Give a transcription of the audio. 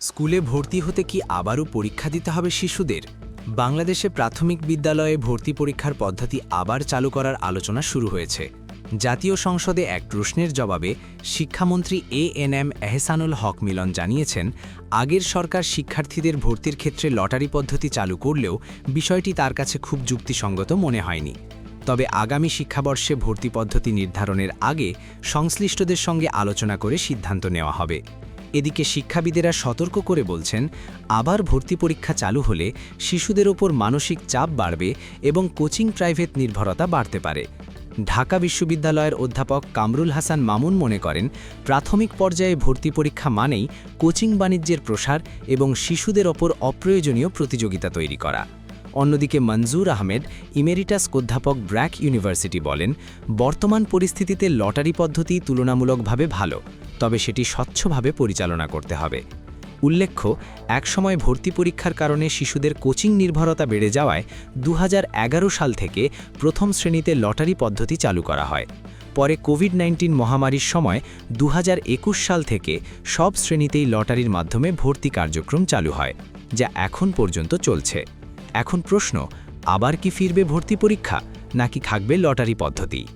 স্কুলে ভর্তি হতে কি আবারও পরীক্ষা দিতে হবে শিশুদের? বাংলাদেশে প্রাথমিক বিদ্যালয়ে ভর্তি পরীক্ষার পদ্ধতি আবার চালু করার আলোচনা শুরু হয়েছে। জাতীয় সংসদে এক প্রশ্নের জবাবে শিক্ষামন্ত্রী এএনএম এহসানুল হক মিলন জানিয়েছেন, আগের সরকার শিক্ষার্থীদের ভর্তির ক্ষেত্রে লটারি পদ্ধতি চালু করলেও বিষয়টি তার কাছে খুব যুক্তিসঙ্গত মনে হয়নি। তবে আগামী শিক্ষাবর্ষে ভর্তি পদ্ধতি নির্ধারণের আগে সংশ্লিষ্টদের সঙ্গে আলোচনা করে সিদ্ধান্ত নেওয়া হবে। এদিকে শিক্ষাবিদেরা সতর্ক করে বলছেন, আবার ভর্তি পরীক্ষা চালু হলে শিশুদের ওপর মানসিক চাপ বাড়বে এবং কোচিং প্রাইভেট নির্ভরতা বাড়তে পারে। ঢাকা বিশ্ববিদ্যালয়ের অধ্যাপক কামরুল হাসান মামুন মনে করেন, প্রাথমিক পর্যায়ে ভর্তি পরীক্ষা মানেই কোচিং বাণিজ্যের প্রসার এবং শিশুদের ওপর অপ্রয়োজনীয় প্রতিযোগিতা তৈরি করা। অন্যদিকে মনজুর আহমেদ, ইমেরিটাস অধ্যাপক ব্র্যাক ইউনিভার্সিটি বলেন, বর্তমান পরিস্থিতিতে লটারি পদ্ধতি তুলনামূলকভাবে ভালো, তবে সেটি স্বচ্ছভাবে পরিচালনা করতে হবে। উল্লেখ্য, একসময় ভর্তি পরীক্ষার কারণে শিশুদের কোচিং নির্ভরতা বেড়ে যাওয়ায় 2011 সাল থেকে প্রথম শ্রেণীতে লটারি পদ্ধতি চালু করা হয়। পরে কোভিড-19 মহামারীর সময় 2021 সাল থেকে সব শ্রেণীতেই লটারির মাধ্যমে ভর্তি কার্যক্রম চালু হয়, যা এখন পর্যন্ত চলছে। এখন প্রশ্ন, আবার কি ফিরবে ভর্তি পরীক্ষা, নাকি থাকবে লটারি পদ্ধতি?